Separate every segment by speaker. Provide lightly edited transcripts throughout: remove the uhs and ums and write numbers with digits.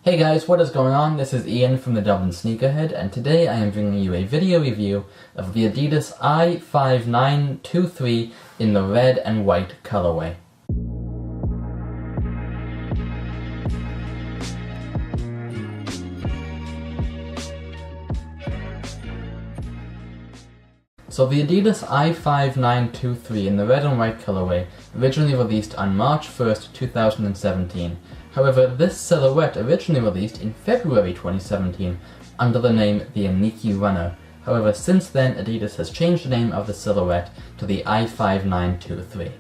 Speaker 1: Hey guys, what is going on? This is Ian from TheDublinSneakerhead, and today I am bringing you a video review of the Adidas I-5923 in the red and white colorway. So the Adidas I-5923 in the red and white colorway originally released on March 1st, 2017. However, this silhouette originally released in February 2017 under the name the Aniki Runner. However, since then Adidas has changed the name of the silhouette to the I-5923.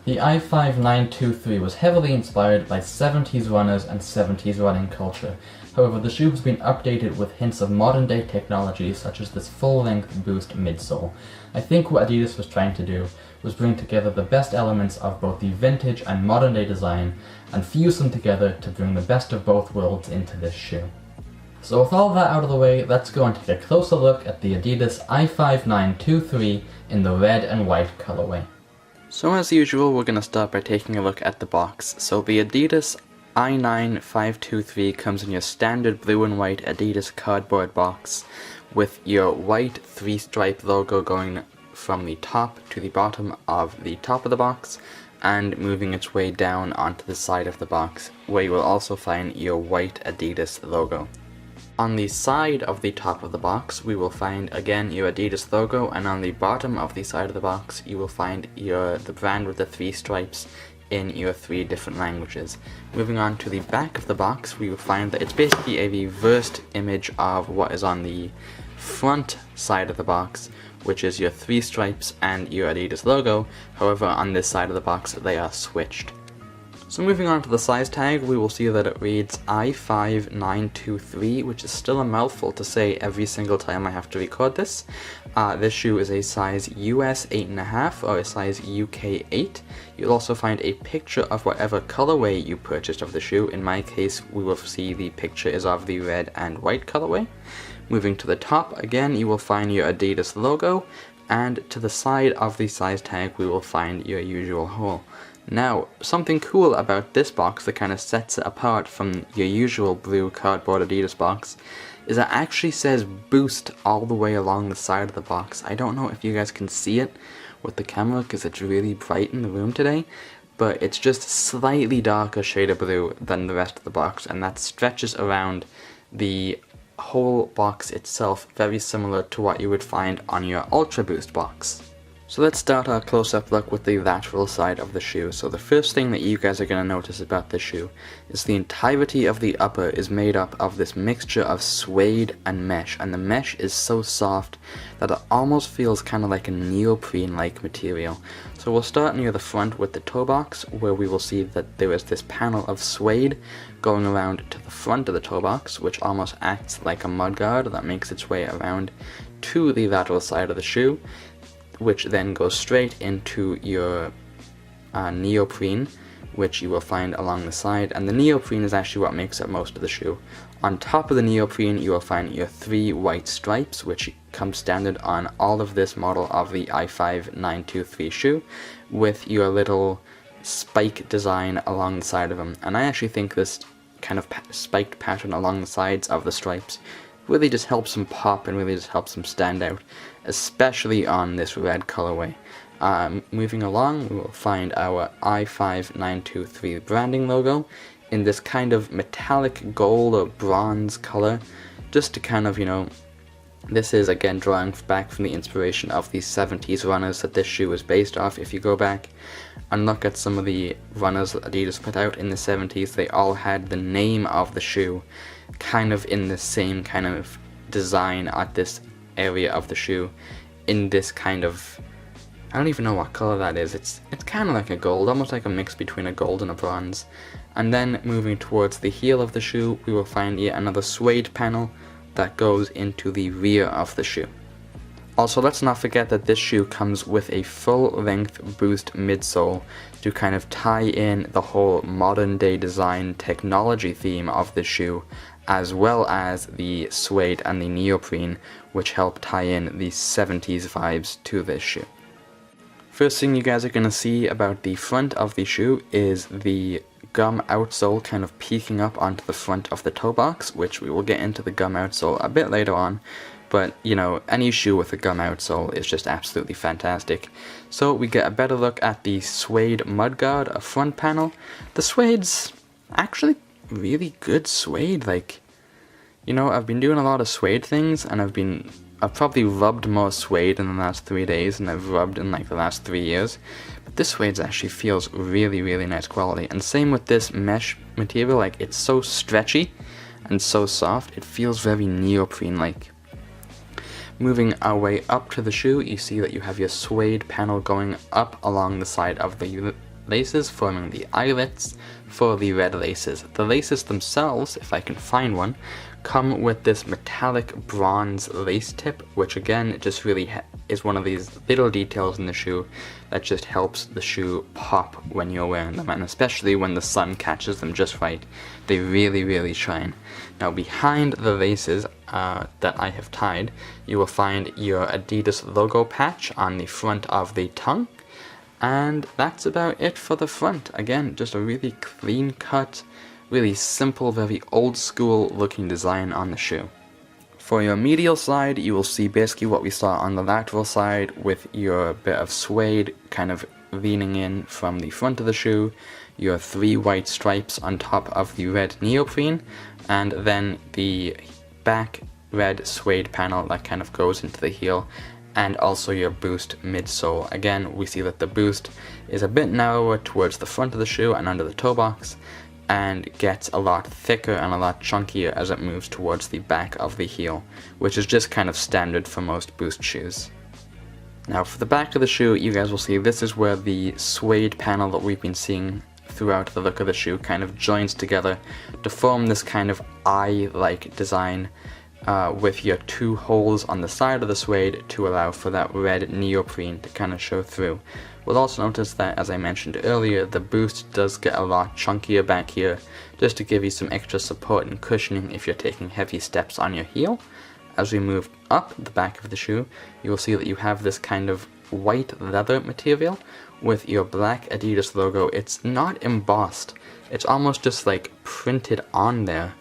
Speaker 1: The I-5923 was heavily inspired by 70s runners and 70s running culture. However, the shoe has been updated with hints of modern day technology such as this full-length boost midsole. I think what Adidas was trying to do was bring together the best elements of both the vintage and modern day design and fuse them together to bring the best of both worlds into this shoe. So with all that out of the way, let's go and take a closer look at the Adidas I-5923 in the red and white colorway. So as usual, we're going to start by taking a look at the box. So the Adidas I-9523 comes in your standard blue and white Adidas cardboard box with your white 3-stripe logo going from the top to the bottom of the top of the box and moving its way down onto the side of the box, where you will also find your white Adidas logo. On the side of the top of the box, we will find again your Adidas logo, and on the bottom of the side of the box, you will find the brand with the 3 stripes in your 3 different languages. Moving on to the back of the box, we will find that it's basically a reversed image of what is on the front side of the box, which is your 3 stripes and your Adidas logo. However, on this side of the box, they are switched. So moving on to the size tag, we will see that it reads I-5923, which is still a mouthful to say every single time I have to record this. This shoe is a size US 8.5 or a size UK 8. You'll also find a picture of whatever colorway you purchased of the shoe. In my case, we will see the picture is of the red and white colorway. Moving to the top, again, you will find your Adidas logo, and to the side of the size tag, we will find your usual hole. Now, something cool about this box that kind of sets it apart from your usual blue cardboard Adidas box is it actually says Boost all the way along the side of the box. I don't know if you guys can see it with the camera because it's really bright in the room today, but it's just slightly darker shade of blue than the rest of the box, and that stretches around the whole box itself, very similar to what you would find on your Ultra Boost box. So let's start our close-up look with the lateral side of the shoe. So the first thing that you guys are going to notice about this shoe is the entirety of the upper is made up of this mixture of suede and mesh, and the mesh is so soft that it almost feels kind of like a neoprene-like material. So we'll start near the front with the toe box, where we will see that there is this panel of suede going around to the front of the toe box, which almost acts like a mudguard that makes its way around to the lateral side of the shoe, which then goes straight into your neoprene, which you will find along the side, and the neoprene is actually what makes up most of the shoe. On top of the neoprene, you will find your 3 white stripes, which come standard on all of this model of the I-5923 shoe, with your little spike design along the side of them. And I actually think this kind of spiked pattern along the sides of the stripes really just helps them pop and really just helps them stand out, especially on this red colorway. Moving along, we will find our I-5923 branding logo in this kind of metallic gold or bronze color, just to kind of, this is again drawing back from the inspiration of the 70s runners that this shoe is based off. If you go back and look at some of the runners that Adidas put out in the 70s, they all had the name of the shoe kind of in the same kind of design at this area of the shoe, in this kind of, I don't even know what color that is. It's kind of like a gold, almost like a mix between a gold and a bronze. And then moving towards the heel of the shoe, we will find yet another suede panel that goes into the rear of the shoe. Also, let's not forget that this shoe comes with a full-length boost midsole to kind of tie in the whole modern day design technology theme of the shoe, as well as the suede and the neoprene, which help tie in the 70s vibes to this shoe. First thing you guys are going to see about the front of the shoe is the gum outsole kind of peeking up onto the front of the toe box, which we will get into the gum outsole a bit later on. But, you know, any shoe with a gum outsole is just absolutely fantastic. So we get a better look at the Suede Mudguard, a front panel. The suede's actually really good suede. Like, you know, I've been doing a lot of suede things, and I've probably rubbed more suede in the last 3 days than I've rubbed in like the last 3 years. But this suede actually feels really, really nice quality. And same with this mesh material, like it's so stretchy and so soft, it feels very neoprene-like. Moving our way up to the shoe, you see that you have your suede panel going up along the side of the laces, forming the eyelets for the red laces. The laces themselves, if I can find one, come with this metallic bronze lace tip, which again just really is one of these little details in the shoe that just helps the shoe pop when you're wearing them, and especially when the sun catches them just right, they really, really shine. Now behind the laces that I have tied, you will find your Adidas logo patch on the front of the tongue, and that's about it for the front. Again, just a really clean cut, really simple, very old school looking design on the shoe. For your medial slide, you will see basically what we saw on the lateral side, with your bit of suede kind of leaning in from the front of the shoe, your 3 white stripes on top of the red neoprene, and then the back red suede panel that kind of goes into the heel, and also your boost midsole. Again, we see that the boost is a bit narrower towards the front of the shoe and under the toe box, and gets a lot thicker and a lot chunkier as it moves towards the back of the heel, which is just kind of standard for most boost shoes. Now for the back of the shoe, you guys will see this is where the suede panel that we've been seeing throughout the look of the shoe kind of joins together to form this kind of eye-like design, with your 2 holes on the side of the suede to allow for that red neoprene to kind of show through. We'll also notice that, as I mentioned earlier, the boost does get a lot chunkier back here, just to give you some extra support and cushioning if you're taking heavy steps on your heel. As we move up the back of the shoe, you will see that you have this kind of white leather material with your black Adidas logo. It's not embossed, it's almost just like printed on there.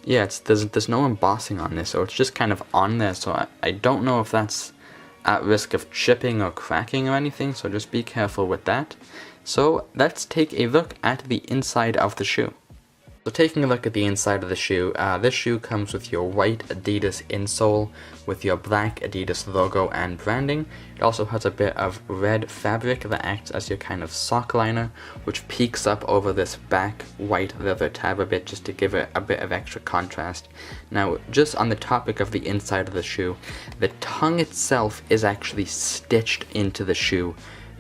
Speaker 1: Yeah, there's no embossing on this, so it's just kind of on there, so I don't know if that's at risk of chipping or cracking or anything, so just be careful with that. So let's take a look at the inside of the shoe. So taking a look at the inside of the shoe, this shoe comes with your white Adidas insole with your black Adidas logo and branding. It also has a bit of red fabric that acts as your kind of sock liner, which peeks up over this back white leather tab a bit just to give it a bit of extra contrast. Now, just on the topic of the inside of the shoe, the tongue itself is actually stitched into the shoe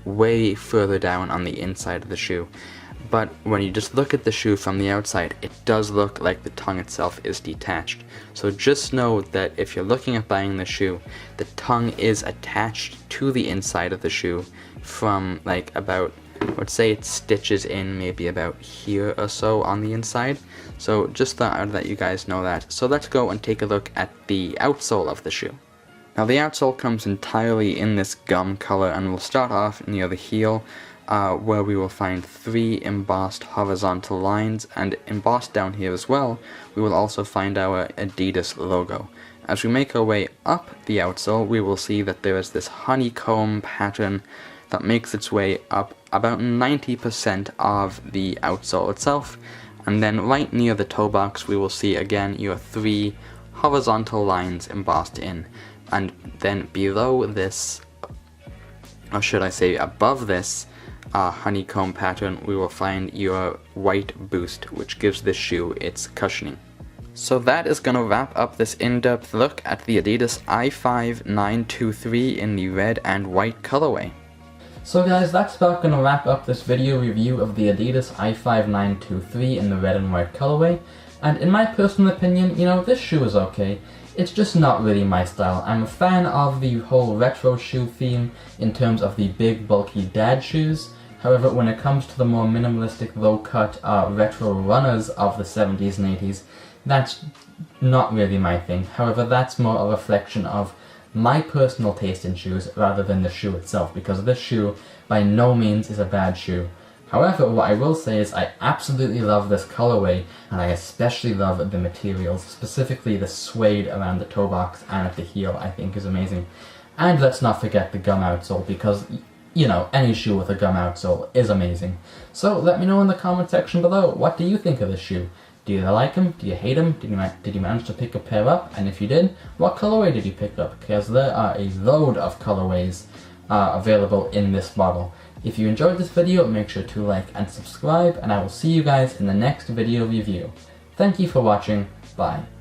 Speaker 1: way further down on the inside of the shoe. But when you just look at the shoe from the outside, it does look like the tongue itself is detached. So just know that if you're looking at buying the shoe, the tongue is attached to the inside of the shoe from like about, I would say it stitches in maybe about here or so on the inside. So just thought I'd let you guys know that. So let's go and take a look at the outsole of the shoe. Now the outsole comes entirely in this gum color, and we'll start off near the heel, where we will find 3 embossed horizontal lines, and embossed down here as well, we will also find our Adidas logo. As we make our way up the outsole, we will see that there is this honeycomb pattern that makes its way up about 90% of the outsole itself, and then right near the toe box we will see again your 3 horizontal lines embossed in, and then below this, or should I say above this, honeycomb pattern, we will find your white boost, which gives this shoe its cushioning. So that is going to wrap up this in-depth look at the Adidas I-5923 in the red and white colorway. So guys, that's about going to wrap up this video review of the Adidas I-5923 in the red and white colorway. And in my personal opinion, you know, this shoe is okay. It's just not really my style. I'm a fan of the whole retro shoe theme in terms of the big bulky dad shoes. However, when it comes to the more minimalistic, low-cut, retro runners of the 70s and 80s, that's not really my thing. However, that's more a reflection of my personal taste in shoes rather than the shoe itself, because this shoe by no means is a bad shoe. However, what I will say is I absolutely love this colorway, and I especially love the materials, specifically the suede around the toe box and at the heel I think is amazing. And let's not forget the gum outsole, because, you know, any shoe with a gum outsole is amazing. So let me know in the comment section below, what do you think of this shoe? Do you like him? Do you hate him? Did you manage to pick a pair up? And if you did, what colorway did you pick up? Because there are a load of colorways available in this model. If you enjoyed this video, make sure to like and subscribe, and I will see you guys in the next video review. Thank you for watching. Bye.